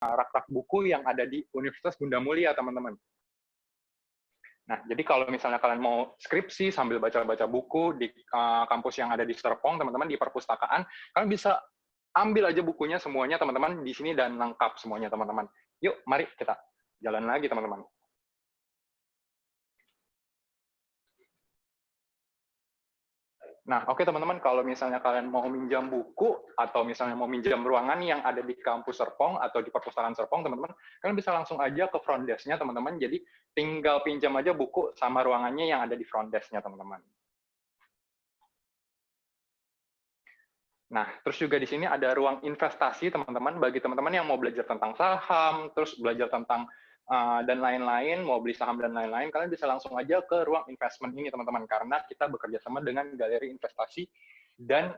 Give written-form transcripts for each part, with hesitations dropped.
rak-rak buku yang ada di Universitas Bunda Mulia, teman-teman. Nah, jadi kalau misalnya kalian mau skripsi sambil baca-baca buku di kampus yang ada di Serpong, teman-teman, di perpustakaan, kalian bisa ambil aja bukunya semuanya, teman-teman, di sini dan lengkap semuanya, teman-teman. Yuk, mari kita jalan lagi, teman-teman. Nah, oke teman-teman, kalau misalnya kalian mau minjam buku atau misalnya mau minjam ruangan yang ada di kampus Serpong atau di perpustakaan Serpong, teman-teman, kalian bisa langsung aja ke front desk-nya, teman-teman. Jadi tinggal pinjam aja buku sama ruangannya yang ada di front desk-nya, teman-teman. Nah, terus juga di sini ada ruang investasi, teman-teman, bagi teman-teman yang mau belajar tentang saham, terus belajar tentang dan lain-lain, mau beli saham dan lain-lain, kalian bisa langsung aja ke ruang investment ini, teman-teman, karena kita bekerja sama dengan Galeri Investasi dan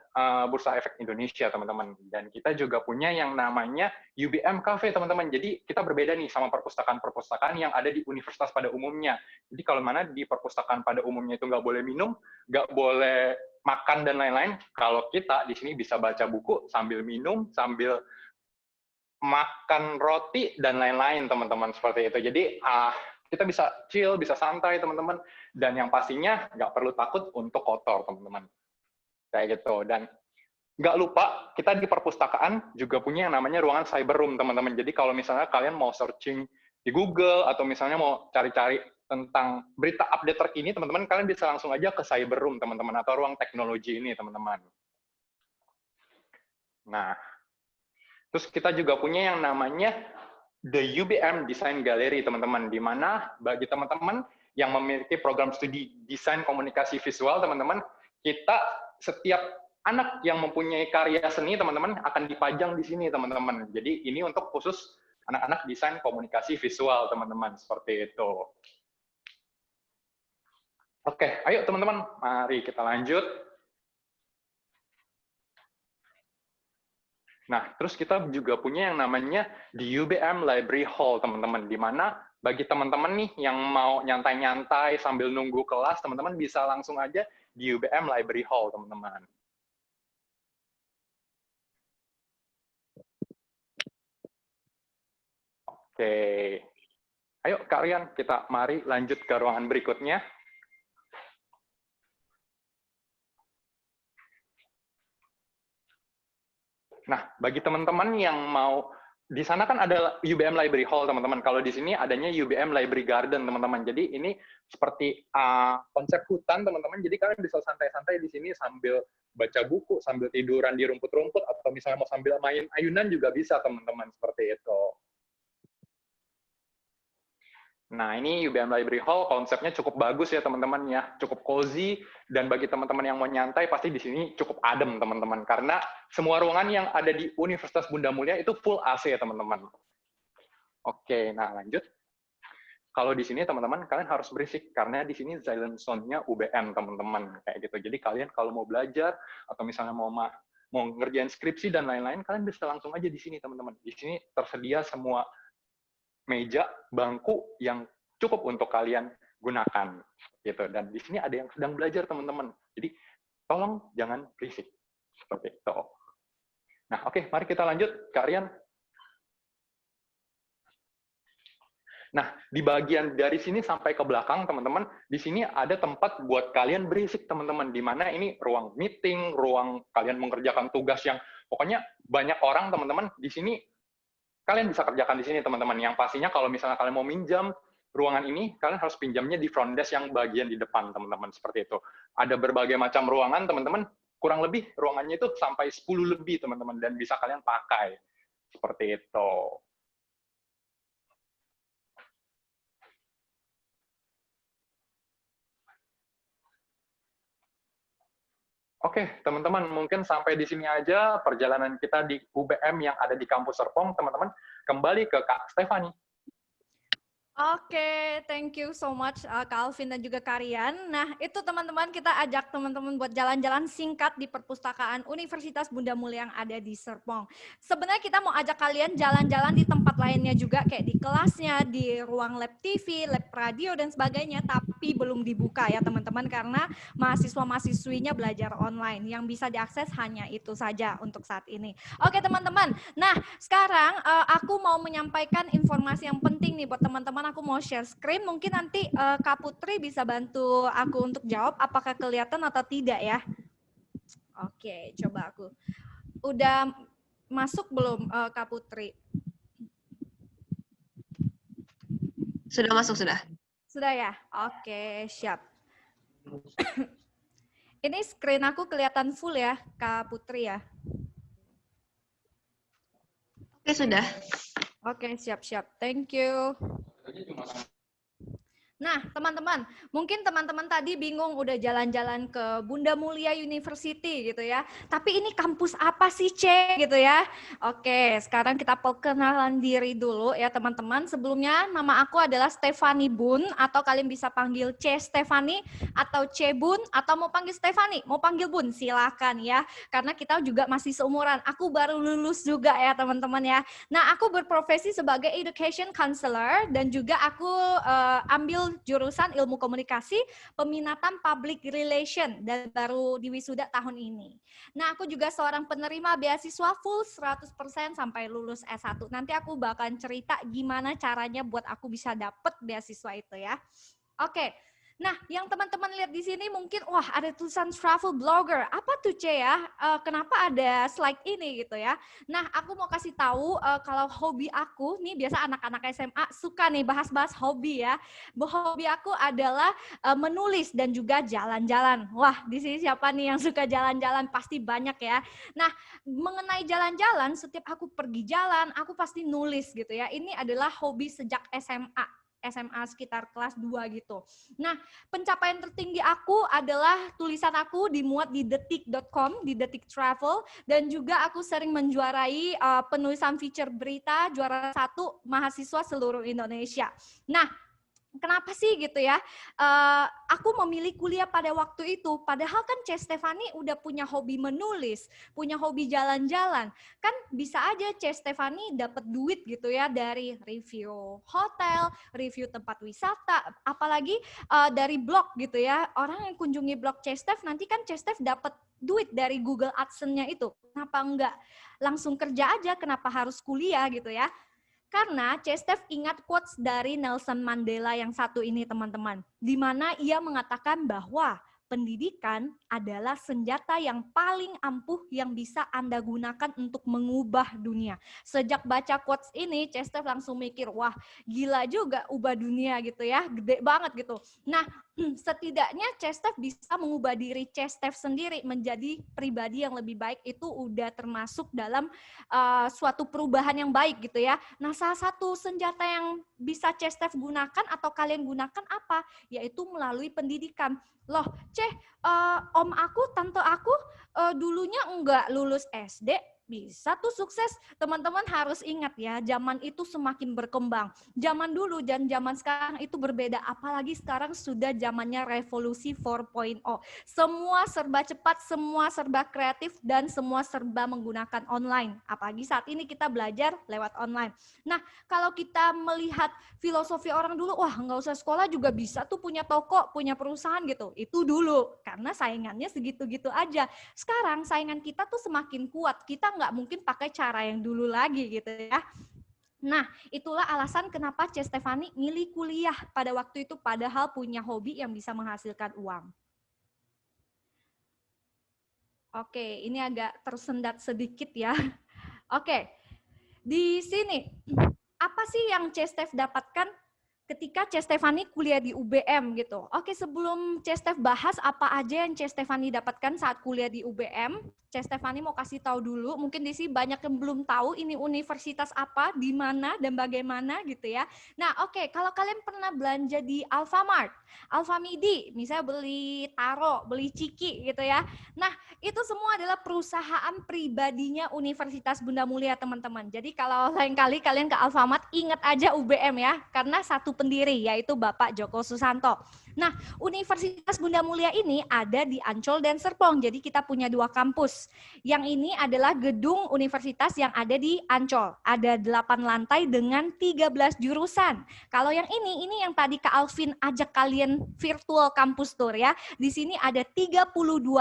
Bursa Efek Indonesia, teman-teman. Dan kita juga punya yang namanya UBM Cafe, teman-teman. Jadi kita berbeda nih sama perpustakaan-perpustakaan yang ada di universitas pada umumnya. Jadi kalau mana di perpustakaan pada umumnya itu nggak boleh minum, nggak boleh makan dan lain-lain, kalau kita di sini bisa baca buku sambil minum, sambil makan roti dan lain-lain, teman-teman, seperti itu. Jadi kita bisa chill, bisa santai, teman-teman, dan yang pastinya nggak perlu takut untuk kotor, teman-teman, kayak gitu. Dan nggak lupa kita di perpustakaan juga punya yang namanya ruangan cyber room, teman-teman. Jadi kalau misalnya kalian mau searching di Google atau misalnya mau cari-cari tentang berita update terkini, teman-teman, kalian bisa langsung aja ke cyber room, teman-teman, atau ruang teknologi ini, teman-teman. Nah, terus kita juga punya yang namanya The UBM Design Gallery, teman-teman, di mana bagi teman-teman yang memiliki program studi desain komunikasi visual, teman-teman, kita setiap anak yang mempunyai karya seni, teman-teman, akan dipajang di sini, teman-teman. Jadi ini untuk khusus anak-anak desain komunikasi visual, teman-teman, seperti itu. Oke, ayo teman-teman, mari kita lanjut. Nah, terus kita juga punya yang namanya di UBM Library Hall, teman-teman, di mana bagi teman-teman nih yang mau nyantai-nyantai sambil nunggu kelas, teman-teman bisa langsung aja di UBM Library Hall, teman-teman. Oke. Ayo kalian, kita mari lanjut ke ruangan berikutnya. Nah, bagi teman-teman yang mau, di sana kan ada UBM Library Hall, teman-teman. Kalau di sini adanya UBM Library Garden, teman-teman. Jadi ini seperti konsep hutan, teman-teman. Jadi kalian bisa santai-santai di sini sambil baca buku, sambil tiduran di rumput-rumput, atau misalnya mau sambil main ayunan juga bisa, teman-teman. Seperti itu. Nah, ini UBM Library Hall konsepnya cukup bagus ya, teman-teman ya. Cukup cozy, dan bagi teman-teman yang mau nyantai, pasti di sini cukup adem, teman-teman. Karena semua ruangan yang ada di Universitas Bunda Mulia itu full AC ya, teman-teman. Oke, nah lanjut. Kalau di sini, teman-teman, kalian harus berisik. Karena di sini silent zone-nya UBM, teman-teman. Kayak gitu. Jadi kalian kalau mau belajar, atau misalnya mau ngerjain skripsi dan lain-lain, kalian bisa langsung aja di sini, teman-teman. Di sini tersedia semua meja, bangku yang cukup untuk kalian gunakan, gitu. Dan di sini ada yang sedang belajar, teman-teman. Jadi tolong jangan berisik, seperti itu. Nah, oke, mari kita lanjut, kalian. Nah, di bagian dari sini sampai ke belakang, teman-teman, di sini ada tempat buat kalian berisik, teman-teman. Di mana ini ruang meeting, ruang kalian mengerjakan tugas yang pokoknya banyak orang, teman-teman. Di sini kalian bisa kerjakan di sini, teman-teman. Yang pastinya kalau misalnya kalian mau minjam ruangan ini, kalian harus pinjamnya di front desk yang bagian di depan, teman-teman. Seperti itu. Ada berbagai macam ruangan, teman-teman. Kurang lebih ruangannya itu sampai 10 lebih, teman-teman. Dan bisa kalian pakai. Seperti itu. Oke, teman-teman, mungkin sampai di sini aja perjalanan kita di UBM yang ada di kampus Serpong, teman-teman. Kembali ke Kak Stefani. Oke, thank you so much Kak Alvin dan juga Karian. Nah, itu teman-teman, kita ajak teman-teman buat jalan-jalan singkat di perpustakaan Universitas Bunda Mulia yang ada di Serpong. Sebenarnya kita mau ajak kalian jalan-jalan di tempat lainnya juga, kayak di kelasnya, di ruang lab TV, lab radio, dan sebagainya. Tapi tapi belum dibuka ya teman-teman, karena mahasiswa-mahasiswinya belajar online. Yang bisa diakses hanya itu saja untuk saat ini. Oke teman-teman, nah sekarang aku mau menyampaikan informasi yang penting nih buat teman-teman. Aku mau share screen, mungkin nanti Kak Putri bisa bantu aku untuk jawab apakah kelihatan atau tidak ya. Oke, coba aku. Udah masuk belum Kak Putri? Sudah masuk, sudah. Sudah ya? Oke, siap. Ini screen aku kelihatan full ya, Kak Putri ya? Oke, sudah. Oke, siap-siap. Thank you. Nah, teman-teman, mungkin teman-teman tadi bingung udah jalan-jalan ke Bunda Mulia University gitu ya. Tapi ini kampus apa sih, C? Gitu ya. Oke, sekarang kita perkenalan diri dulu ya, teman-teman. Sebelumnya nama aku adalah Stefani Bun, atau kalian bisa panggil C Stefani atau C Bun, atau mau panggil Stefani, mau panggil Bun, silakan ya. Karena kita juga masih seumuran. Aku baru lulus juga ya, teman-teman ya. Nah, aku berprofesi sebagai education counselor dan juga aku ambil jurusan ilmu komunikasi, peminatan public relation dan baru diwisuda tahun ini. Nah, aku juga seorang penerima beasiswa full 100% sampai lulus S1. Nanti aku bakal cerita gimana caranya buat aku bisa dapet beasiswa itu ya. Oke. Nah, yang teman-teman lihat di sini mungkin, wah ada tulisan travel blogger. Apa tuh C ya? Kenapa ada slide ini gitu ya? Nah, aku mau kasih tahu kalau hobi aku, nih biasa anak-anak SMA suka nih bahas-bahas hobi ya. Hobi aku adalah menulis dan juga jalan-jalan. Wah, di sini siapa nih yang suka jalan-jalan? Pasti banyak ya. Nah, mengenai jalan-jalan, setiap aku pergi jalan, aku pasti nulis gitu ya. Ini adalah hobi sejak SMA sekitar kelas 2 gitu. Nah, pencapaian tertinggi aku adalah tulisan aku dimuat di detik.com, di Detik Travel, dan juga aku sering menjuarai penulisan feature berita juara 1 mahasiswa seluruh Indonesia. Nah, kenapa sih gitu ya? Aku memilih kuliah pada waktu itu. Padahal kan C Stefani udah punya hobi menulis, punya hobi jalan-jalan. Kan bisa aja C Stefani dapat duit gitu ya dari review hotel, review tempat wisata, apalagi dari blog gitu ya. Orang yang kunjungi blog C Stef nanti kan C Stef dapat duit dari Google AdSense-nya itu. Kenapa enggak langsung kerja aja? Kenapa harus kuliah gitu ya? Karena C-Stef ingat quotes dari Nelson Mandela yang satu ini teman-teman, di mana ia mengatakan bahwa pendidikan adalah senjata yang paling ampuh yang bisa Anda gunakan untuk mengubah dunia. Sejak baca quotes ini, C-Stef langsung mikir, wah gila juga ubah dunia gitu ya, gede banget gitu. Nah, setidaknya C-Stef bisa mengubah diri C-Stef sendiri menjadi pribadi yang lebih baik, itu udah termasuk dalam suatu perubahan yang baik gitu ya. Nah, salah satu senjata yang bisa C-Stef gunakan atau kalian gunakan apa? Yaitu melalui pendidikan. Loh, om aku, tante aku dulunya enggak lulus SD, bisa tuh sukses. Teman-teman harus ingat ya, zaman itu semakin berkembang. Zaman dulu dan zaman sekarang itu berbeda, apalagi sekarang sudah zamannya revolusi 4.0. Semua serba cepat, semua serba kreatif, dan semua serba menggunakan online. Apalagi saat ini kita belajar lewat online. Nah, kalau kita melihat filosofi orang dulu, wah nggak usah sekolah juga bisa tuh punya toko, punya perusahaan gitu. Itu dulu, karena saingannya segitu-gitu aja. Sekarang saingan kita tuh semakin kuat, kita nggak mungkin pakai cara yang dulu lagi gitu ya. Nah, itulah alasan kenapa C Stefani milih kuliah pada waktu itu, padahal punya hobi yang bisa menghasilkan uang. Oke, ini agak tersendat sedikit ya. Oke, di sini apa sih yang C Stef dapatkan ketika C Stefani kuliah di UBM gitu? Oke, sebelum C Stef bahas apa aja yang C Stefani dapatkan saat kuliah di UBM, C Stefani mau kasih tahu dulu, mungkin di sini banyak yang belum tahu ini universitas apa, di mana, dan bagaimana gitu ya. Nah, oke, kalau kalian pernah belanja di Alfamart, Alfamidi, misalnya beli taro, beli ciki gitu ya. Nah, itu semua adalah perusahaan pribadinya Universitas Bunda Mulia, teman-teman. Jadi kalau lain kali kalian ke Alfamart, ingat aja UBM ya, karena satu pendiri, yaitu Bapak Joko Susanto. Nah, Universitas Bunda Mulia ini ada di Ancol dan Serpong. Jadi kita punya 2 kampus. Yang ini adalah gedung universitas yang ada di Ancol. Ada 8 lantai dengan 13 jurusan. Kalau yang ini yang tadi Kak Alvin ajak kalian virtual campus tour ya. Di sini ada 32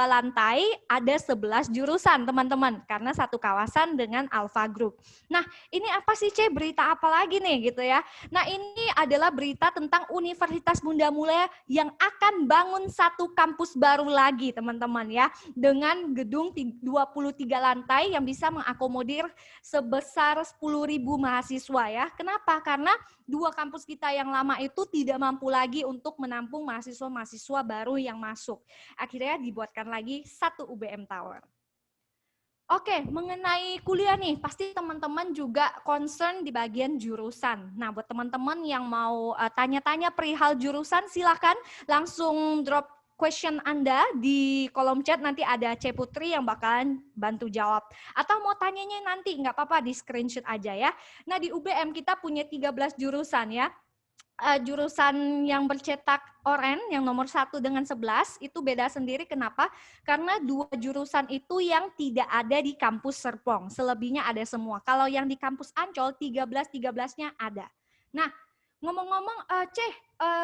lantai, ada 11 jurusan teman-teman. Karena satu kawasan dengan Alpha Group. Nah, ini apa sih C? Berita apa lagi nih gitu ya. Nah, ini adalah berita tentang Universitas Bunda Mulia yang akan bangun satu kampus baru lagi teman-teman ya, dengan gedung 23 lantai yang bisa mengakomodir sebesar 10.000 mahasiswa ya. Kenapa? Karena 2 kampus kita yang lama itu tidak mampu lagi untuk menampung mahasiswa-mahasiswa baru yang masuk. Akhirnya dibuatkan lagi satu UBM Tower. Oke, mengenai kuliah nih, pasti teman-teman juga concern di bagian jurusan. Nah, buat teman-teman yang mau tanya-tanya perihal jurusan, silakan langsung drop question Anda di kolom chat, nanti ada C Putri yang bakalan bantu jawab. Atau mau tanyanya nanti, nggak apa-apa, di screenshot aja ya. Nah, di UBM kita punya 13 jurusan ya. Jurusan yang bercetak oranye yang nomor 1 dengan 11 itu beda sendiri. Kenapa? Karena 2 jurusan itu yang tidak ada di kampus Serpong. Selebihnya ada semua. Kalau yang di kampus Ancol 13-13-nya ada. Nah, ngomong-ngomong,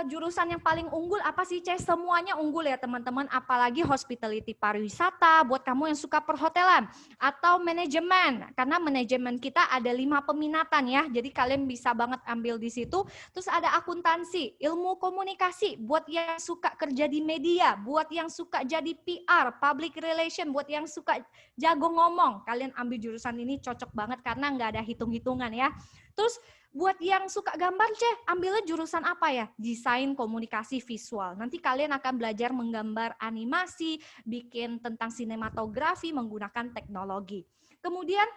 jurusan yang paling unggul apa sih, Semuanya unggul ya teman-teman, apalagi hospitality pariwisata buat kamu yang suka perhotelan, atau manajemen, karena manajemen kita ada 5 peminatan ya, jadi kalian bisa banget ambil di situ. Terus ada akuntansi, ilmu komunikasi buat yang suka kerja di media, buat yang suka jadi PR, public relation, buat yang suka jago ngomong, kalian ambil jurusan ini cocok banget karena nggak ada hitung-hitungan ya. Terus buat yang suka gambar, ambilnya jurusan apa ya? Desain komunikasi visual. Nanti kalian akan belajar menggambar animasi, bikin tentang sinematografi menggunakan teknologi. Kemudian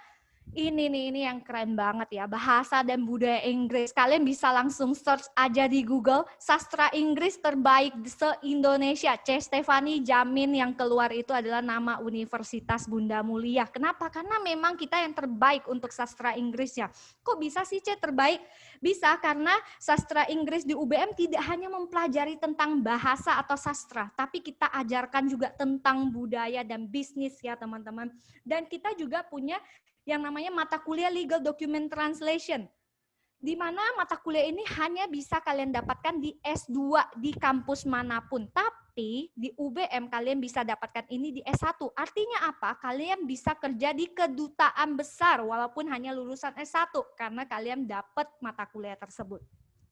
ini yang keren banget ya, bahasa dan budaya Inggris. Kalian bisa langsung search aja di Google, sastra Inggris terbaik se-Indonesia. C. Stefani jamin yang keluar itu adalah nama Universitas Bunda Mulia. Kenapa? Karena memang kita yang terbaik untuk sastra Inggrisnya. Kok bisa sih C terbaik? Bisa karena sastra Inggris di UBM tidak hanya mempelajari tentang bahasa atau sastra, tapi kita ajarkan juga tentang budaya dan bisnis ya teman-teman. Dan kita juga punya yang namanya mata kuliah Legal Document Translation, di mana mata kuliah ini hanya bisa kalian dapatkan di S2 di kampus manapun, tapi di UBM kalian bisa dapatkan ini di S1. Artinya apa? Kalian bisa kerja di kedutaan besar walaupun hanya lulusan S1 karena kalian dapat mata kuliah tersebut.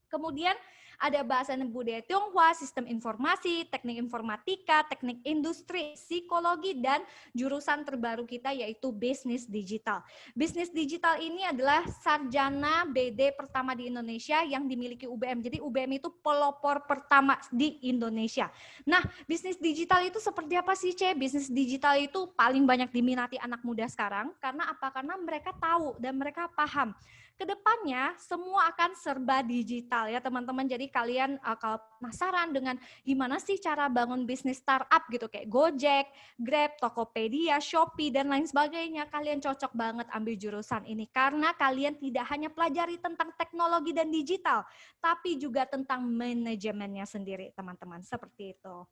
Kemudian ada bahasa dan budaya Tionghoa, sistem informasi, teknik informatika, teknik industri, psikologi, dan jurusan terbaru kita yaitu bisnis digital. Bisnis digital ini adalah sarjana BD pertama di Indonesia yang dimiliki UBM. Jadi UBM itu pelopor pertama di Indonesia. Nah, bisnis digital itu seperti apa sih, C? Bisnis digital itu paling banyak diminati anak muda sekarang. Karena apa? Karena mereka tahu dan mereka paham. Kedepannya semua akan serba digital ya teman-teman. Jadi kalian kalau penasaran dengan gimana sih cara bangun bisnis startup gitu kayak Gojek, Grab, Tokopedia, Shopee dan lain sebagainya, kalian cocok banget ambil jurusan ini karena kalian tidak hanya pelajari tentang teknologi dan digital, tapi juga tentang manajemennya sendiri teman-teman. Seperti itu.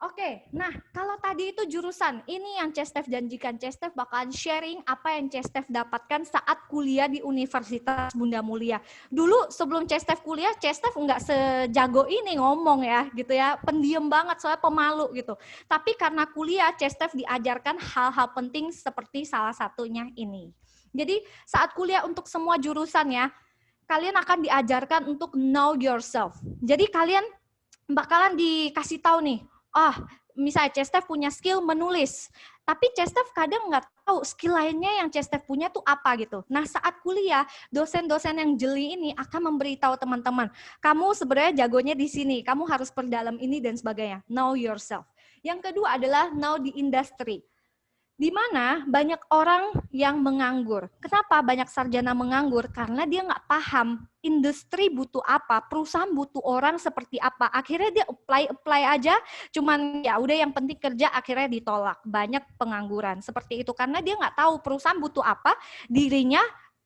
Oke, nah kalau tadi itu jurusan, ini yang Cestef janjikan. Cestef bakalan sharing apa yang Cestef dapatkan saat kuliah di Universitas Bunda Mulia. Dulu sebelum Cestef kuliah, Cestef nggak sejago ini ngomong ya, gitu ya, pendiam banget, soalnya pemalu gitu. Tapi karena kuliah, Cestef diajarkan hal-hal penting seperti salah satunya ini. Jadi saat kuliah untuk semua jurusan ya, kalian akan diajarkan untuk know yourself. Jadi kalian bakalan dikasih tahu nih, misalnya Cestef punya skill menulis, tapi Cestef kadang nggak tahu skill lainnya yang Cestef punya tuh apa gitu. Nah saat kuliah, dosen-dosen yang jeli ini akan memberitahu teman-teman, kamu sebenarnya jagonya di sini, kamu harus perdalam ini dan sebagainya. Know yourself. Yang kedua adalah know the industry. Di mana banyak orang yang menganggur. Kenapa banyak sarjana menganggur? Karena dia nggak paham industri butuh apa, perusahaan butuh orang seperti apa. Akhirnya dia apply aja, cuman ya udah yang penting kerja, akhirnya ditolak. Banyak pengangguran seperti itu karena dia nggak tahu perusahaan butuh apa, dirinya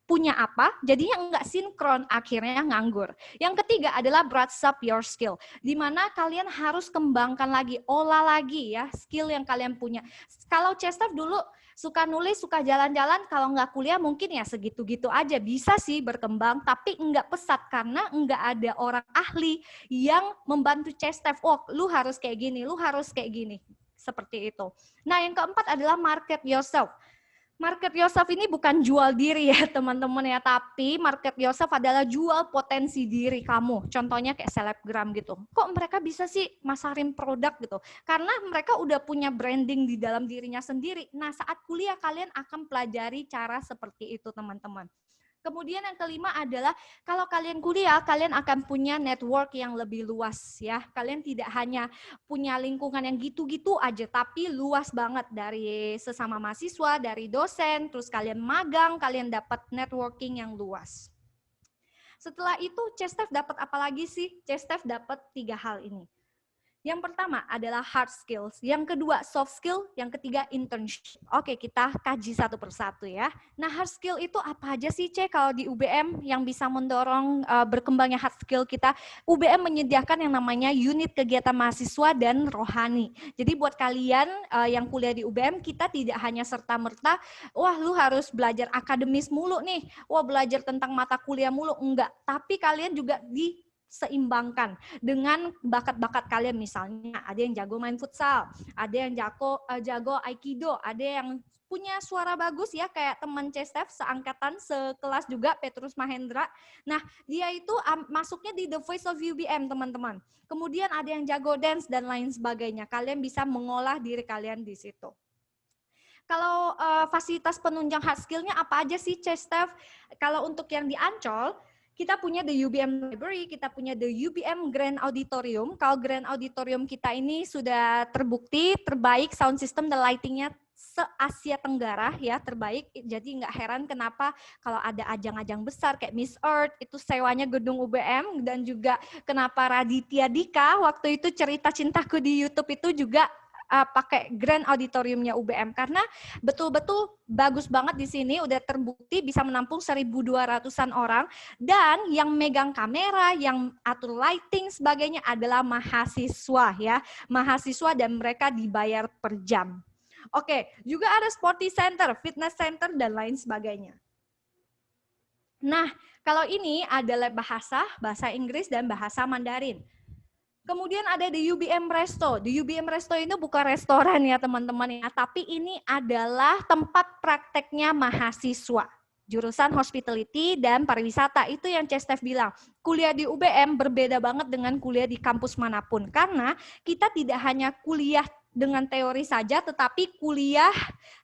punya apa, jadinya nggak sinkron, akhirnya nganggur. Yang ketiga adalah brush up your skill, di mana kalian harus kembangkan lagi, olah lagi ya skill yang kalian punya. Kalau Chester dulu suka nulis, suka jalan-jalan, kalau nggak kuliah mungkin ya segitu-gitu aja, bisa sih berkembang, tapi nggak pesat karena nggak ada orang ahli yang membantu Chester. Oh, lu harus kayak gini, lu harus kayak gini. Seperti itu. Nah, yang keempat adalah market yourself. Market yourself ini bukan jual diri ya teman-teman ya, tapi market yourself adalah jual potensi diri kamu. Contohnya kayak selebgram gitu. Kok mereka bisa sih masarin produk gitu? Karena mereka udah punya branding di dalam dirinya sendiri. Nah, saat kuliah kalian akan pelajari cara seperti itu teman-teman. Kemudian yang kelima adalah kalau kalian kuliah, kalian akan punya network yang lebih luas ya. Kalian tidak hanya punya lingkungan yang gitu-gitu aja, tapi luas banget dari sesama mahasiswa, dari dosen, terus kalian magang, kalian dapat networking yang luas. Setelah itu, Chester dapat apa lagi sih? Chester dapat 3 hal ini. Yang pertama adalah hard skills, yang kedua soft skill, yang ketiga internship. Oke, kita kaji satu persatu ya. Nah, hard skill itu apa aja sih, C, kalau di UBM yang bisa mendorong berkembangnya hard skill kita? UBM menyediakan yang namanya unit kegiatan mahasiswa dan rohani. Jadi buat kalian yang kuliah di UBM, kita tidak hanya serta-merta, wah lu harus belajar akademis mulu nih, wah belajar tentang mata kuliah mulu, enggak. Tapi kalian juga diseimbangkan dengan bakat-bakat kalian, misalnya ada yang jago main futsal, ada yang jago aikido, ada yang punya suara bagus ya kayak teman Chester seangkatan sekelas juga Petrus Mahendra. Nah, dia itu masuknya di The Voice of UBM teman-teman. Kemudian ada yang jago dance dan lain sebagainya. Kalian bisa mengolah diri kalian di situ. Kalau fasilitas penunjang hard skill-nya apa aja sih Chester? Kalau untuk yang di Ancol, kita punya the UBM Library, kita punya the UBM Grand Auditorium. Kalau Grand Auditorium kita ini sudah terbukti terbaik sound system dan lighting-nya se-Asia Tenggara ya, terbaik. Jadi nggak heran kenapa kalau ada ajang-ajang besar kayak Miss Earth itu sewanya gedung UBM, dan juga kenapa Raditya Dika waktu itu Cerita Cintaku di YouTube itu juga pakai Grand Auditoriumnya UBM karena betul-betul bagus banget di sini, udah terbukti bisa menampung 1.200-an orang, dan yang megang kamera, yang atur lighting sebagainya adalah mahasiswa ya, mahasiswa, dan mereka dibayar per jam. Oke, juga ada sporty center, fitness center dan lain sebagainya. Nah, kalau ini ada lab bahasa Inggris dan bahasa Mandarin. Kemudian ada the UBM Resto. The UBM Resto ini bukan restoran ya teman-teman ya, tapi ini adalah tempat prakteknya mahasiswa. Jurusan hospitality dan pariwisata, itu yang Chester bilang. Kuliah di UBM berbeda banget dengan kuliah di kampus manapun. Karena kita tidak hanya kuliah dengan teori saja, tetapi kuliah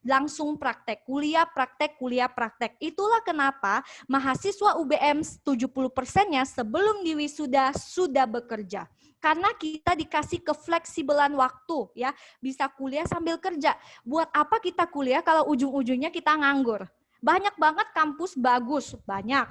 langsung praktek. Kuliah praktek, kuliah praktek. Itulah kenapa mahasiswa UBM 70%-nya sebelum diwisuda sudah bekerja. Karena kita dikasih kefleksibelan waktu ya, bisa kuliah sambil kerja. Buat apa kita kuliah kalau ujung-ujungnya kita nganggur? Banyak banget kampus bagus, banyak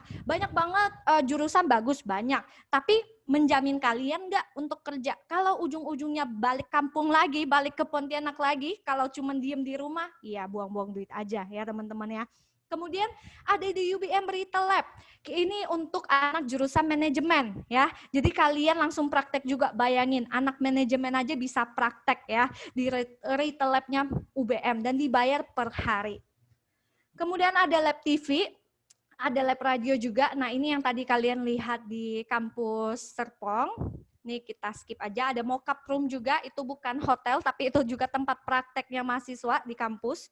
banget jurusan bagus, banyak. Tapi menjamin kalian nggak untuk kerja? Kalau ujung-ujungnya balik kampung lagi, balik ke Pontianak lagi, kalau cuma diem di rumah, ya buang-buang duit aja ya teman-teman ya. Kemudian ada di UBM Retail Lab. Ini untuk anak jurusan manajemen ya. Jadi kalian langsung praktek juga, bayangin anak manajemen aja bisa praktek ya di Retail Lab-nya UBM dan dibayar per hari. Kemudian ada lab TV, ada lab radio juga. Nah, ini yang tadi kalian lihat di kampus Serpong. Nih kita skip aja, ada mock-up room juga, itu bukan hotel tapi itu juga tempat prakteknya mahasiswa di kampus.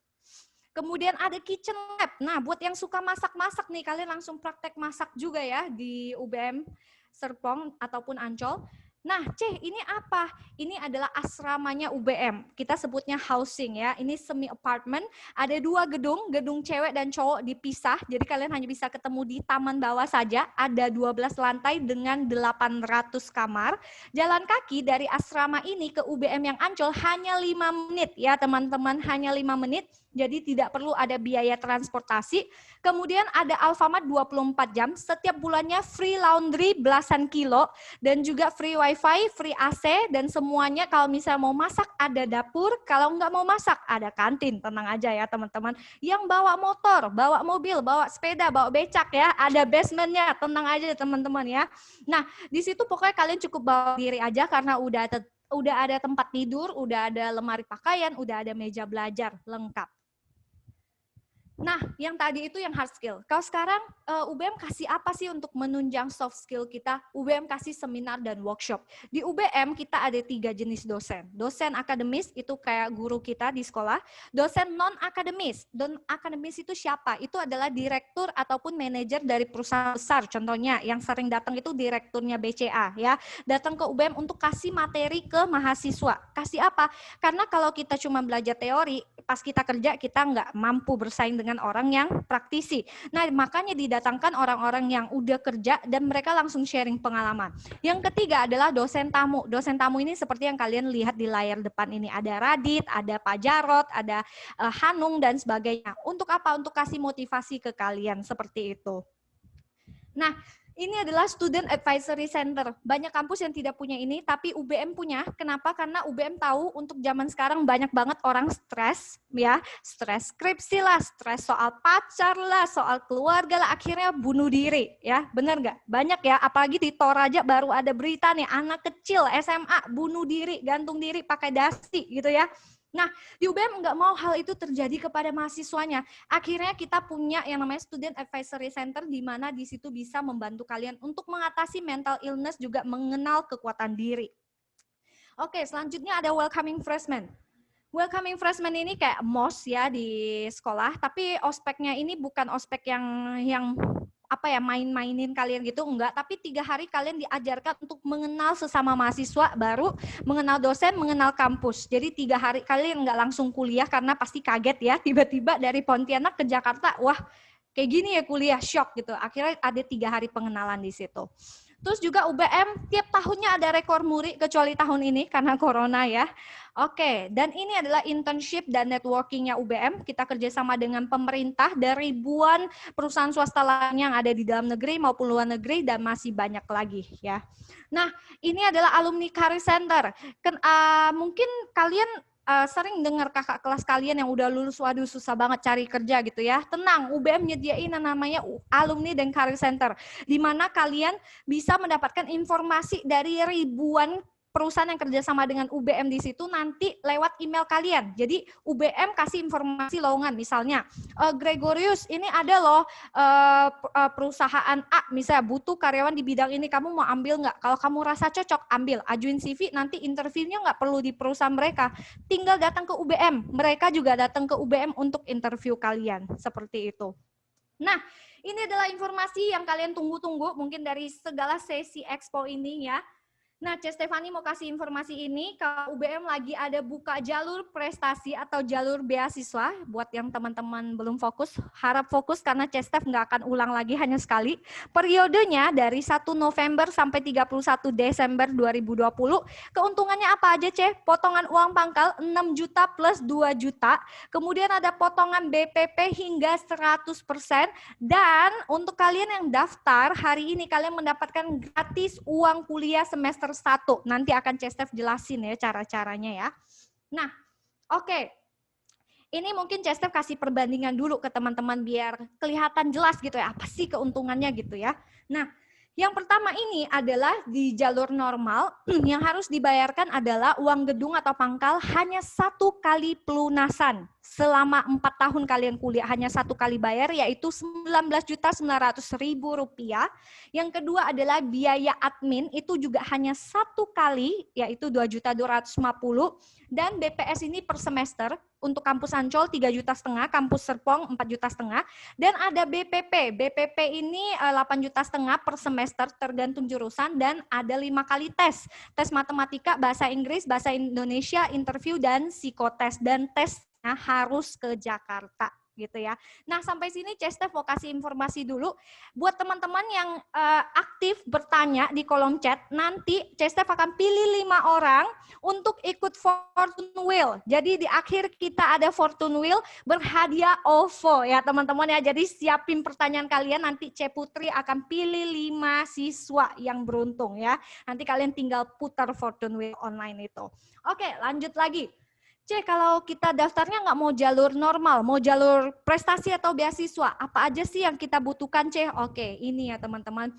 Kemudian ada kitchen lab. Nah, buat yang suka masak-masak nih, kalian langsung praktek masak juga ya di UBM Serpong ataupun Ancol. Nah, ini apa? Ini adalah asramanya UBM. Kita sebutnya housing ya. Ini semi apartment. Ada 2 gedung, gedung cewek dan cowok dipisah. Jadi kalian hanya bisa ketemu di taman bawah saja. Ada 12 lantai dengan 800 kamar. Jalan kaki dari asrama ini ke UBM yang Ancol hanya 5 menit ya teman-teman, hanya 5 menit. Jadi tidak perlu ada biaya transportasi. Kemudian ada Alfamart 24 jam, setiap bulannya free laundry belasan kilo, dan juga free wifi, free AC, dan semuanya kalau misalnya mau masak ada dapur, kalau nggak mau masak ada kantin, tenang aja ya teman-teman. Yang bawa motor, bawa mobil, bawa sepeda, bawa becak ya, ada basementnya, tenang aja teman-teman ya. Nah, di situ pokoknya kalian cukup bawa diri aja karena udah ada tempat tidur, udah ada lemari pakaian, udah ada meja belajar, lengkap. Nah, yang tadi itu yang hard skill. Kalau sekarang UBM kasih apa sih untuk menunjang soft skill kita? UBM kasih seminar dan workshop. Di UBM kita ada 3 jenis dosen. Dosen akademis itu kayak guru kita di sekolah. Dosen non-akademis. Non-akademis itu siapa? Itu adalah direktur ataupun manajer dari perusahaan besar. Contohnya yang sering datang itu direkturnya BCA ya. Datang ke UBM untuk kasih materi ke mahasiswa. Kasih apa? Karena kalau kita cuma belajar teori, pas kita kerja kita nggak mampu bersaing dengan orang yang praktisi. Nah, makanya didatangkan orang-orang yang udah kerja dan mereka langsung sharing pengalaman. Yang ketiga adalah dosen tamu. Dosen tamu ini seperti yang kalian lihat di layar depan ini. Ada Radit, ada Pak Jarot, ada Hanung, dan sebagainya. Untuk apa? Untuk kasih motivasi ke kalian seperti itu. Nah, ini adalah Student Advisory Center. Banyak kampus yang tidak punya ini, tapi UBM punya. Kenapa? Karena UBM tahu untuk zaman sekarang banyak banget orang stres, ya, stres skripsi lah, stres soal pacar lah, soal keluarga lah, akhirnya bunuh diri, ya, benar nggak? Banyak ya, apalagi di Toraja baru ada berita nih, anak kecil SMA bunuh diri, gantung diri pakai dasi, gitu ya. Nah, di UBM nggak mau hal itu terjadi kepada mahasiswanya. Akhirnya kita punya yang namanya Student Advisory Center, di mana di situ bisa membantu kalian untuk mengatasi mental illness, juga mengenal kekuatan diri. Oke, selanjutnya ada Welcoming Freshmen. Welcoming Freshmen ini kayak MOS ya di sekolah, tapi ospeknya ini bukan ospek yang apa ya, main-mainin kalian gitu, enggak, tapi 3 hari kalian diajarkan untuk mengenal sesama mahasiswa baru, mengenal dosen, mengenal kampus. Jadi 3 hari kalian enggak langsung kuliah karena pasti kaget ya, tiba-tiba dari Pontianak ke Jakarta, wah kayak gini ya kuliah, shock gitu. Akhirnya ada 3 hari pengenalan di situ. Terus juga UBM tiap tahunnya ada rekor muri, kecuali tahun ini karena corona ya. Oke, dan ini adalah internship dan networkingnya UBM. Kita kerjasama dengan pemerintah dan ribuan perusahaan swasta lain yang ada di dalam negeri maupun luar negeri, dan masih banyak lagi ya. Nah, ini adalah Alumni Career Center. Mungkin kalian sering dengar kakak kelas kalian yang udah lulus, waduh susah banget cari kerja gitu ya. Tenang, UBM nyediain namanya Alumni dan Career Center, di mana kalian bisa mendapatkan informasi dari ribuan perusahaan yang kerjasama dengan UBM di situ nanti lewat email kalian. Jadi UBM kasih informasi lowongan, misalnya Gregorius ini ada loh perusahaan A misalnya butuh karyawan di bidang ini, kamu mau ambil nggak? Kalau kamu rasa cocok, ambil, ajuin CV, nanti interviewnya nggak perlu di perusahaan mereka, tinggal datang ke UBM. Mereka juga datang ke UBM untuk interview kalian, seperti itu. Nah, ini adalah informasi yang kalian tunggu-tunggu mungkin dari segala sesi expo ini ya. Nah, Cez Stefani mau kasih informasi ini, kalau UBM lagi ada buka jalur prestasi atau jalur beasiswa, buat yang teman-teman belum fokus, harap fokus karena Cez Stef nggak akan ulang lagi, hanya sekali. Periodenya dari 1 November sampai 31 Desember 2020, keuntungannya apa aja, Cez? Potongan uang pangkal 6 juta plus 2 juta, kemudian ada potongan BPP hingga 100%, dan untuk kalian yang daftar, hari ini kalian mendapatkan gratis uang kuliah semester 1. Nanti akan Cez Stef jelasin ya cara-caranya ya. Nah, oke. Ini mungkin Cez Stef kasih perbandingan dulu ke teman-teman biar kelihatan jelas gitu ya, apa sih keuntungannya gitu ya. Nah, yang pertama ini adalah di jalur normal yang harus dibayarkan adalah uang gedung atau pangkal hanya 1 kali pelunasan. Selama 4 tahun kalian kuliah hanya 1 kali bayar, yaitu Rp19.900.000. Yang kedua adalah biaya admin, itu juga hanya 1 kali, yaitu Rp2.250.000. Dan BPS ini per semester, untuk kampus Ancol 3,5 juta, kampus Serpong 4,5 juta. Dan ada BPP. BPP ini 8,5 juta per semester tergantung jurusan, dan ada 5 kali tes. Tes matematika, bahasa Inggris, bahasa Indonesia, interview, dan psikotes. Dan tesnya harus ke Jakarta. gitu ya. Nah, sampai sini Cestef mau kasih informasi dulu. Buat teman-teman yang aktif bertanya di kolom chat, nanti Cestef akan pilih 5 orang untuk ikut Fortune Wheel. Jadi di akhir kita ada Fortune Wheel berhadiah OVO ya teman-teman ya. Jadi siapin pertanyaan kalian, nanti C Putri akan pilih 5 siswa yang beruntung ya. Nanti kalian tinggal putar Fortune Wheel online itu. Oke, lanjut lagi. C, kalau kita daftarnya nggak mau jalur normal, mau jalur prestasi atau beasiswa, apa aja sih yang kita butuhkan, C? Oke, ini ya teman-teman.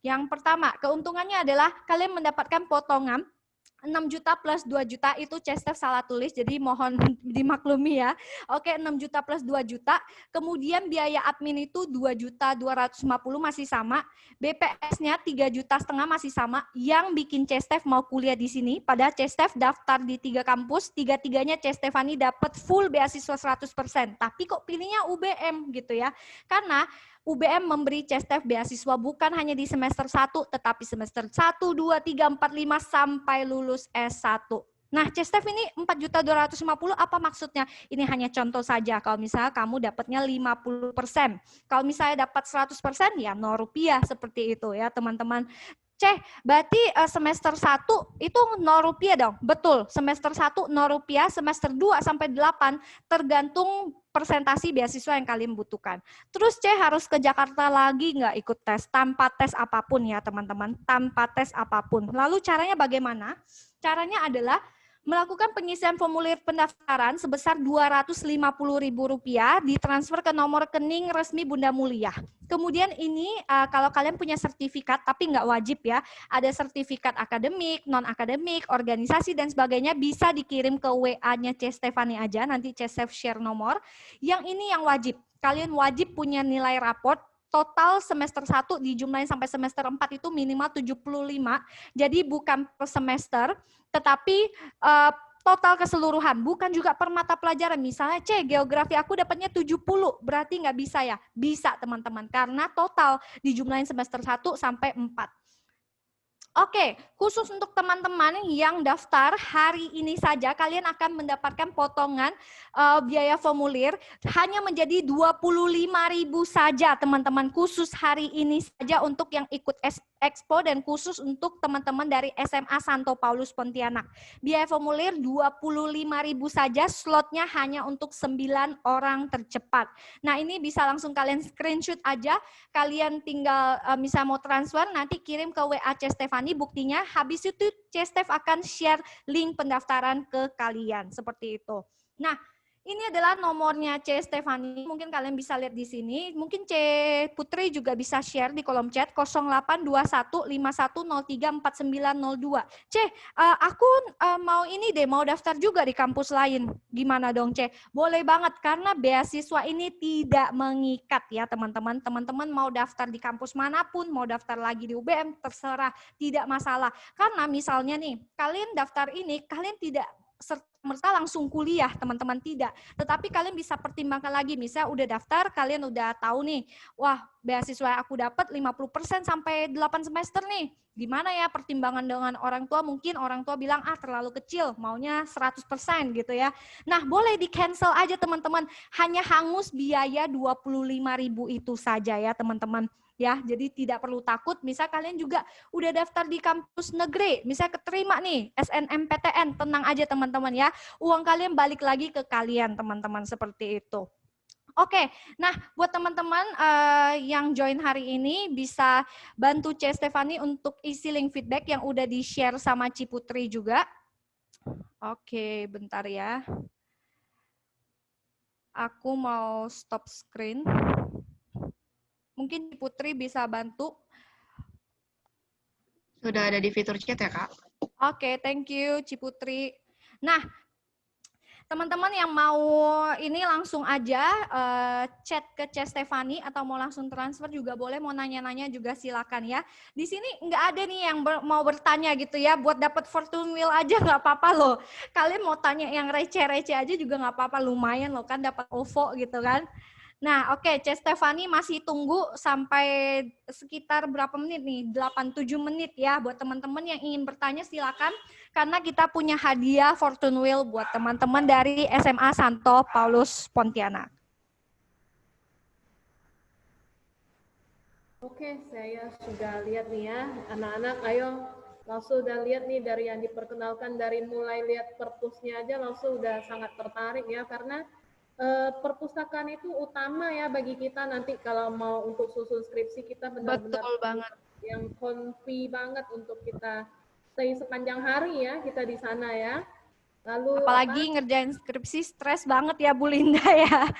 Yang pertama, keuntungannya adalah kalian mendapatkan potongan 6 juta plus 2 juta itu Cestef salah tulis, jadi mohon dimaklumi ya. Oke, 6 juta plus 2 juta. Kemudian biaya admin itu 2 juta 250 masih sama. BPS-nya 3 juta setengah masih sama. Yang bikin Cestef mau kuliah di sini, pada Cestef daftar di 3 kampus, 3-tiganya Cestefani dapat full beasiswa 100%. Tapi kok pilihnya UBM gitu ya. Karena UBM memberi Cestef beasiswa bukan hanya di semester 1, tetapi semester 1, 2, 3, 4, 5, sampai lulus S1. Nah, Cestef ini 4.250 apa maksudnya? Ini hanya contoh saja. Kalau misalnya kamu dapatnya 50%. Kalau misalnya dapat 100%, ya 0 rupiah seperti itu ya teman-teman. Berarti semester 1 itu 0 rupiah dong? Betul, semester 1 0 rupiah, semester 2 sampai 8 tergantung persentasi beasiswa yang kalian butuhkan. Terus harus ke Jakarta lagi nggak ikut tes? Tanpa tes apapun ya teman-teman, tanpa tes apapun. Lalu caranya bagaimana? Caranya adalah melakukan pengisian formulir pendaftaran sebesar Rp250.000 ditransfer ke nomor rekening resmi Bunda Mulia. Kemudian ini kalau kalian punya sertifikat, tapi nggak wajib ya, ada sertifikat akademik, non-akademik, organisasi dan sebagainya, bisa dikirim ke WA-nya Cestefani aja, nanti Cestef share nomor. Yang ini yang wajib, kalian wajib punya nilai raport, total semester 1 dijumlahin sampai semester 4 itu minimal 75, jadi bukan per semester, tetapi total keseluruhan, bukan juga per mata pelajaran. Misalnya geografi aku dapatnya 70, berarti nggak bisa ya? Bisa teman-teman, karena total dijumlahin semester 1 sampai 4. Oke, khusus untuk teman-teman yang daftar hari ini saja, kalian akan mendapatkan potongan biaya formulir hanya menjadi 25.000 saja teman-teman, khusus hari ini saja untuk yang ikut Expo dan khusus untuk teman-teman dari SMA Santo Paulus Pontianak. Biaya formulir 25.000 saja, slotnya hanya untuk 9 orang tercepat. Nah, ini bisa langsung kalian screenshot aja, kalian tinggal misalnya mau transfer, nanti kirim ke WA Cestefani, buktinya habis itu Cestef akan share link pendaftaran ke kalian, seperti itu. Nah, ini adalah nomornya Cestefani, mungkin kalian bisa lihat di sini, mungkin C Putri juga bisa share di kolom chat 082151034902. Aku mau ini deh, mau daftar juga di kampus lain. Gimana dong C? Boleh banget, karena beasiswa ini tidak mengikat ya teman-teman. Teman-teman mau daftar di kampus manapun, mau daftar lagi di UBM, terserah, tidak masalah. Karena misalnya nih, kalian daftar ini, kalian tidak serta-merta langsung kuliah, teman-teman, tidak. Tetapi kalian bisa pertimbangkan lagi, misalnya udah daftar, kalian udah tahu nih, wah beasiswa yang aku dapat 50% sampai 8 semester nih. Gimana ya pertimbangan dengan orang tua? Mungkin orang tua bilang, terlalu kecil, maunya 100% gitu ya. Nah, boleh di-cancel aja teman-teman, hanya hangus biaya 25.000 itu saja ya teman-teman. Ya, jadi tidak perlu takut. Misal kalian juga udah daftar di kampus negeri, misal keterima nih SNMPTN, tenang aja teman-teman ya. Uang kalian balik lagi ke kalian teman-teman, seperti itu. Oke, nah buat teman-teman yang join hari ini bisa bantu Cestefani untuk isi link feedback yang udah di-share sama Ciputri juga. Oke, bentar ya. Aku mau stop screen. Mungkin Putri bisa bantu. Sudah ada di fitur chat ya, Kak? Oke, thank you Ciputri. Nah, teman-teman yang mau ini langsung aja chat ke Cestefani atau mau langsung transfer juga boleh, mau nanya-nanya juga silakan ya. Di sini nggak ada nih yang mau bertanya gitu ya, buat dapat Fortune Wheel aja nggak apa-apa loh. Kalian mau tanya yang receh-receh aja juga nggak apa-apa, lumayan loh kan dapat OVO gitu kan. Nah, oke, Cestefani masih tunggu sampai sekitar berapa menit nih? 8-7 menit ya. Buat teman-teman yang ingin bertanya silakan, karena kita punya hadiah Fortune Wheel buat teman-teman dari SMA Santo Paulus Pontianak. Oke, saya sudah lihat nih ya, anak-anak, ayo langsung udah lihat nih dari yang diperkenalkan, dari mulai lihat perpusnya aja langsung udah sangat tertarik ya, karena perpustakaan itu utama ya bagi kita nanti kalau mau untuk susun skripsi kita benar-benar Betul banget. yang konfi banget untuk kita stay sepanjang hari ya kita di sana ya. Lalu Apalagi ngerjain skripsi stres banget ya Bu Linda ya.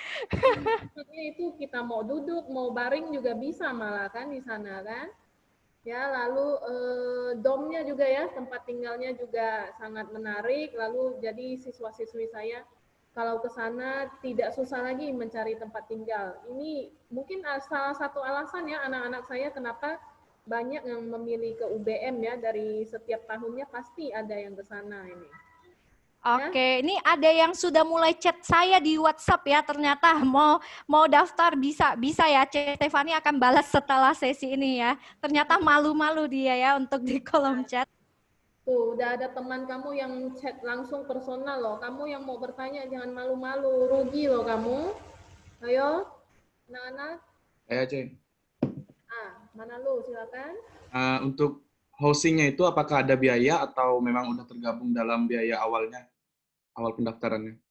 itu kita mau duduk, mau baring juga bisa malah kan di sana kan. Ya, lalu domnya juga ya, tempat tinggalnya juga sangat menarik. Lalu jadi siswa-siswi saya kalau ke sana tidak susah lagi mencari tempat tinggal. Ini mungkin salah satu alasan ya anak-anak saya kenapa banyak yang memilih ke UBM ya, dari setiap tahunnya pasti ada yang ke sana ini. Oke, ini ada yang sudah mulai chat saya di WhatsApp ya. Ternyata mau daftar bisa ya. Stefani akan balas setelah sesi ini ya. Ternyata malu-malu dia ya untuk di kolom chat. Tuh, udah ada teman kamu yang chat langsung personal loh. Kamu yang mau bertanya jangan malu-malu, rugi loh kamu. Ayo, anak-anak. Ayo, Ceng. Mana lu? Silakan. Untuk hostingnya itu apakah ada biaya atau memang udah tergabung dalam biaya awalnya, awal pendaftarannya?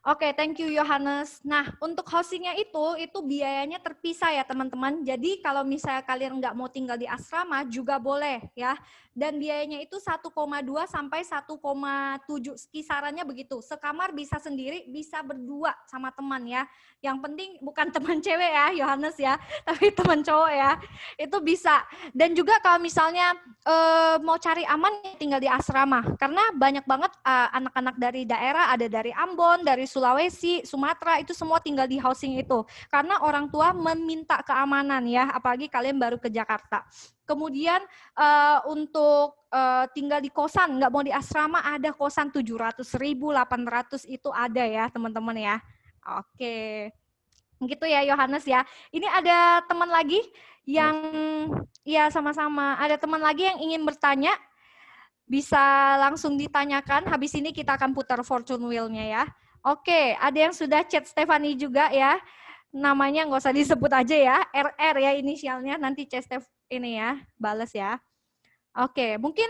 Oke, thank you Yohanes. Nah, untuk hostingnya itu biayanya terpisah ya teman-teman. Jadi kalau misalnya kalian nggak mau tinggal di asrama juga boleh ya. Dan biayanya itu 1,2 sampai 1,7 kisarannya begitu. Sekamar bisa sendiri, bisa berdua sama teman ya. Yang penting bukan teman cewek ya Yohanes ya, tapi teman cowok ya. Itu bisa. Dan juga kalau misalnya mau cari aman tinggal di asrama. Karena banyak banget anak-anak dari daerah, ada dari Ambon, dari Sulawesi, Sumatera, itu semua tinggal di housing itu. Karena orang tua meminta keamanan ya, apalagi kalian baru ke Jakarta. Kemudian untuk tinggal di kosan, nggak mau di asrama, ada kosan 700.000, 800 itu ada ya teman-teman ya. Oke, gitu ya Yohanes ya. Ini ada teman lagi yang, ya sama-sama, ada teman lagi yang ingin bertanya, bisa langsung ditanyakan, habis ini kita akan putar fortune wheel-nya ya. Oke, ada yang sudah chat Stefani juga ya. Namanya nggak usah disebut aja ya, RR ya inisialnya, nanti chat Stef ini ya, bales ya. Oke, mungkin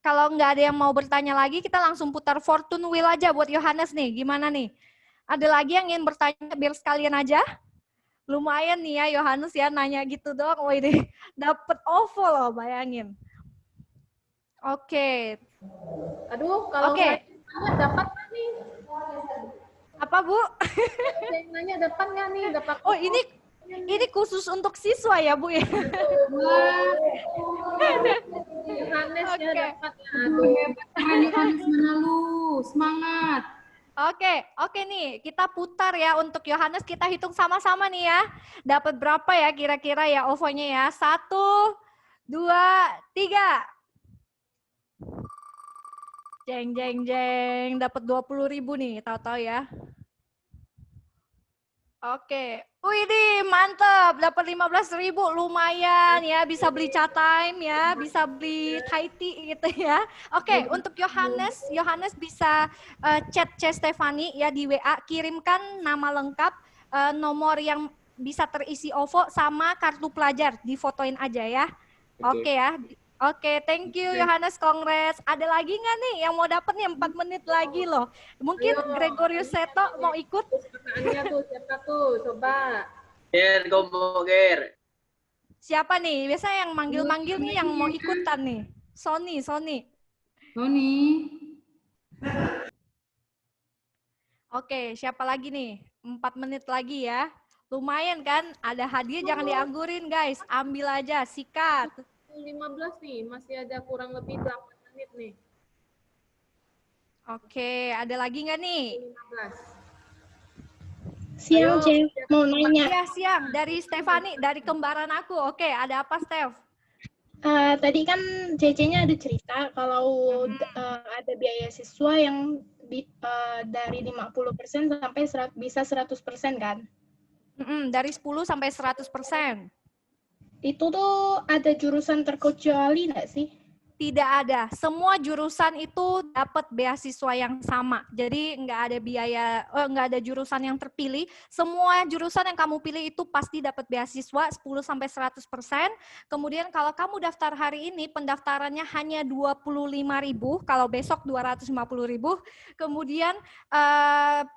kalau nggak ada yang mau bertanya lagi, kita langsung putar fortune wheel aja buat Yohanes nih, gimana nih? Ada lagi yang ingin bertanya biar sekalian aja? Lumayan nih ya Yohanes ya, nanya gitu doang, wah ini dapet OVO loh, bayangin. Oke. Aduh, kalau saya nanya dapat nggak nih? Apa Bu? Saya nanya dapat nggak nih? Dapat. Oh ini khusus untuk siswa ya Bu ya? Yohanes ya dapat ya. Yohanes mana lu? Semangat. Oke nih, kita putar ya untuk Yohanes, kita hitung sama-sama nih ya. Dapat berapa ya kira-kira ya OVO-nya ya? 1, 2, 3. Jeng, dapat 20.000 nih, tahu-tahu ya. Oke, wih nih mantep, dapat 15.000, lumayan ya, bisa beli chat time ya, bisa beli Thai tea gitu ya. Oke, untuk Yohanes bisa chat Stefani ya di WA, kirimkan nama lengkap, nomor yang bisa terisi OVO sama kartu pelajar, difotoin aja ya. Oke ya. Oke, thank you Yohanes, kongres. Ada lagi nggak nih yang mau dapat nih 4 menit lagi loh? Mungkin Gregorius Seto mau ikut? Pertanyaannya tuh siapa tuh? Coba. Ger, ngomong Ger. Siapa nih? Biasa yang manggil-manggil nih yang mau ikutan nih. Sony. Oke, siapa lagi nih? 4 menit lagi ya. Lumayan kan? Ada hadiah, jangan dianggurin guys. Ambil aja, sikat. 15 nih, masih ada kurang lebih 8 menit nih. Oke, ada lagi nggak nih? 15. Siang, Cek. Mau nanya. Iya, siang. Dari Stefani, dari kembaran aku. Oke, ada apa, Stef? Tadi kan CC-nya ada cerita kalau ada biaya siswa yang dari 50% sampai bisa 100% kan? Dari 10 sampai 100%. Itu tuh ada jurusan terkecuali nggak sih? Tidak ada. Semua jurusan itu dapat beasiswa yang sama. Jadi nggak ada biaya, nggak ada jurusan yang terpilih. Semua jurusan yang kamu pilih itu pasti dapat beasiswa 10-100%. Kemudian kalau kamu daftar hari ini, pendaftarannya hanya 25.000. Kalau besok 250.000. Kemudian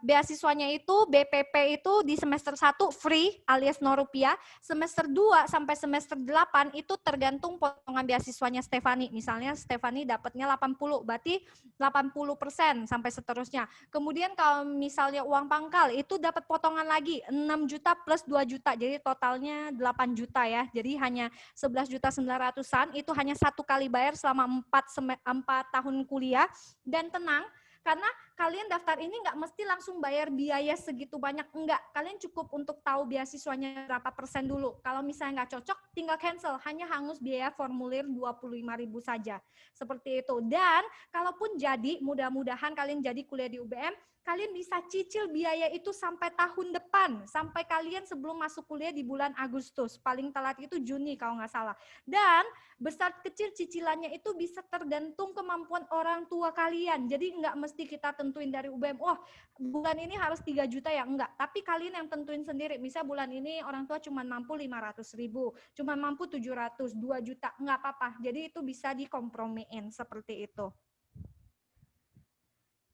beasiswanya itu BPP itu di semester 1 free alias 0 rupiah. Semester 2 sampai semester 8 itu tergantung potongan beasiswanya Stefani. Misalnya Stefani dapatnya 80, berarti 80% sampai seterusnya. Kemudian kalau misalnya uang pangkal itu dapat potongan lagi 6 juta plus 2 juta. Jadi totalnya 8 juta ya. Jadi hanya 11.900-an itu hanya 1 kali bayar selama 4 tahun kuliah. Dan tenang, karena kalian daftar ini nggak mesti langsung bayar biaya segitu banyak, enggak. Kalian cukup untuk tahu beasiswanya berapa persen dulu. Kalau misalnya nggak cocok, tinggal cancel. Hanya hangus biaya formulir 25.000 saja. Seperti itu. Dan kalaupun jadi, mudah-mudahan kalian jadi kuliah di UBM, kalian bisa cicil biaya itu sampai tahun depan. Sampai kalian sebelum masuk kuliah di bulan Agustus. Paling telat itu Juni kalau nggak salah. Dan besar kecil cicilannya itu bisa tergantung kemampuan orang tua kalian. Jadi nggak mesti kita tentuin dari UBM, wah bulan ini harus 3 juta ya, enggak. Tapi kalian yang tentuin sendiri, misal bulan ini orang tua cuma mampu 500.000, cuma mampu 700, 2 juta, enggak apa-apa. Jadi itu bisa dikompromiin seperti itu.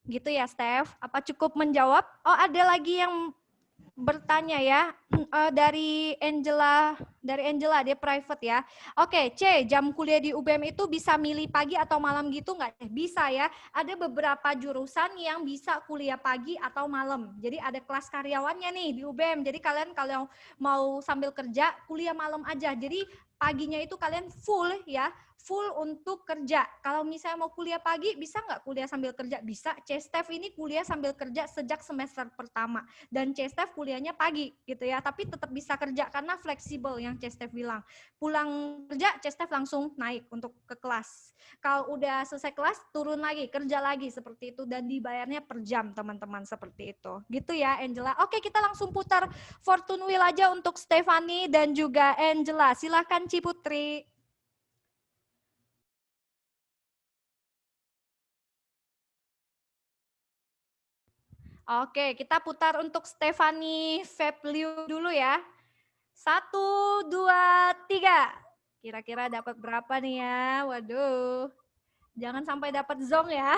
Gitu ya, Steph. Apa cukup menjawab? Oh, ada lagi yang bertanya ya, dari Angela dia private ya. Oke, C, jam kuliah di UBM itu bisa milih pagi atau malam gitu nggak? Bisa ya. Ada beberapa jurusan yang bisa kuliah pagi atau malam. Jadi ada kelas karyawannya nih di UBM. Jadi kalian kalau mau sambil kerja kuliah malam aja. Jadi paginya itu kalian full ya. Full untuk kerja. Kalau misalnya mau kuliah pagi, bisa nggak kuliah sambil kerja? Bisa. C-Steph ini kuliah sambil kerja sejak semester pertama. Dan C-Steph kuliahnya pagi gitu ya. Tapi tetap bisa kerja karena fleksibel yang C-Steph bilang. Pulang kerja, C-Steph langsung naik untuk ke kelas. Kalau udah selesai kelas, turun lagi, kerja lagi seperti itu. Dan dibayarnya per jam teman-teman seperti itu. Gitu ya Angela. Oke, kita langsung putar Fortune Wheel aja untuk Stefani dan juga Angela. Silakan Ciputri. Oke, kita putar untuk Stefani Febliu dulu ya. 1, 2, 3. Kira-kira dapat berapa nih ya? Waduh. Jangan sampai dapat zong ya.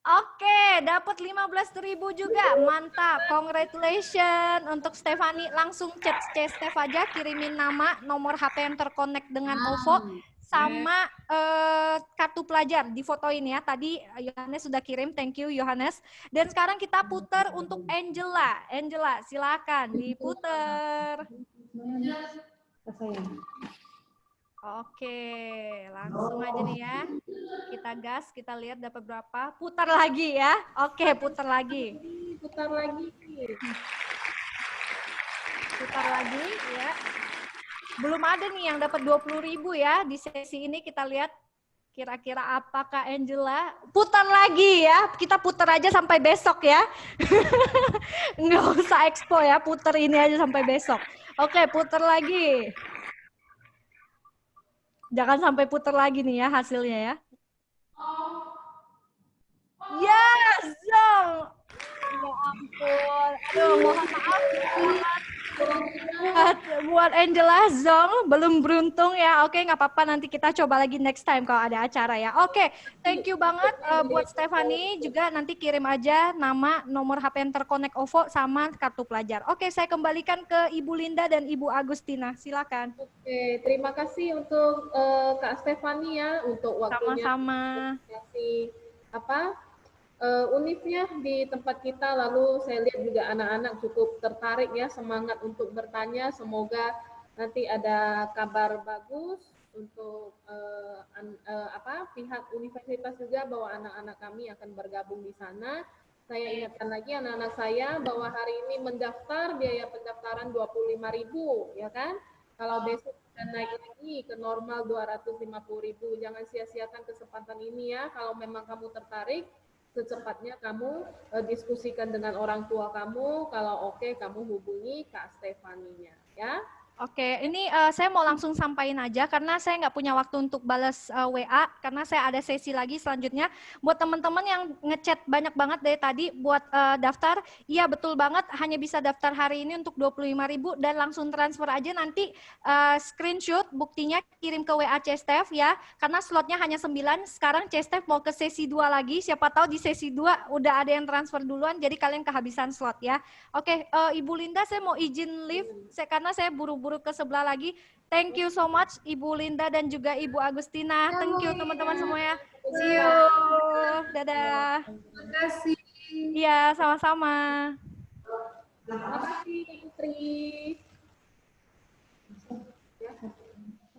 Oke, dapat 15.000 juga. Mantap. Congratulations untuk Stefani. Langsung chat Steph aja, kirimin nama, nomor HP yang terkonek dengan OVO. Sama kartu pelajar difotoin ya. Tadi Yohanes sudah kirim, thank you Yohanes. Dan sekarang kita putar untuk Angela. Angela, silakan diputar. Oke, langsung aja nih ya. Kita gas, kita lihat dapat berapa. Putar lagi ya. Oke, putar lagi. Putar lagi. Putar lagi ya. Belum ada nih yang dapat 20.000 ya di sesi ini. Kita lihat kira-kira apakah Angela. Putar lagi ya, kita putar aja sampai besok ya. Nggak usah expo ya, putar ini aja sampai besok. Oke, putar lagi. Jangan sampai putar lagi nih ya hasilnya ya. Yes, Zong. Ya ampun. Aduh, mohon maaf. Buat Angela, Zong belum beruntung ya. Oke, nggak apa-apa, nanti kita coba lagi next time kalau ada acara ya. Oke, thank you banget buat Stefani. Juga nanti kirim aja nama, nomor HP yang terkonek OVO sama kartu pelajar. Oke, saya kembalikan ke Ibu Linda dan Ibu Agustina. Silakan. Oke, terima kasih untuk Kak Stefani ya untuk waktunya. Sama-sama. Kasih unifnya di tempat kita, lalu saya lihat juga anak-anak cukup tertarik ya, semangat untuk bertanya. Semoga nanti ada kabar bagus untuk pihak universitas juga bahwa anak-anak kami akan bergabung di sana. Saya ingatkan lagi anak-anak saya bahwa hari ini mendaftar, biaya pendaftaran 25.000 ya kan. Kalau besok akan naik lagi ke normal 250.000. Jangan sia-siakan kesempatan ini ya. Kalau memang kamu tertarik, secepatnya kamu diskusikan dengan orang tua kamu. Kalau oke, kamu hubungi Kak Stefaninya ya. Oke, ini saya mau langsung sampaikan aja karena saya nggak punya waktu untuk balas WA karena saya ada sesi lagi selanjutnya. Buat teman-teman yang ngechat banyak banget dari tadi buat daftar, iya betul banget hanya bisa daftar hari ini untuk 25.000 dan langsung transfer aja nanti screenshot buktinya kirim ke WA CSTF ya karena slotnya hanya 9. Sekarang CSTF mau ke sesi 2 lagi, siapa tahu di sesi 2 udah ada yang transfer duluan jadi kalian kehabisan slot ya. Oke, Ibu Linda saya mau izin leave karena saya buru-buru ke sebelah lagi. Thank you so much Ibu Linda dan juga Ibu Agustina. Thank you teman-teman semua ya. See you. Dadah. Terima kasih. Iya, sama-sama. Terima kasih Putri.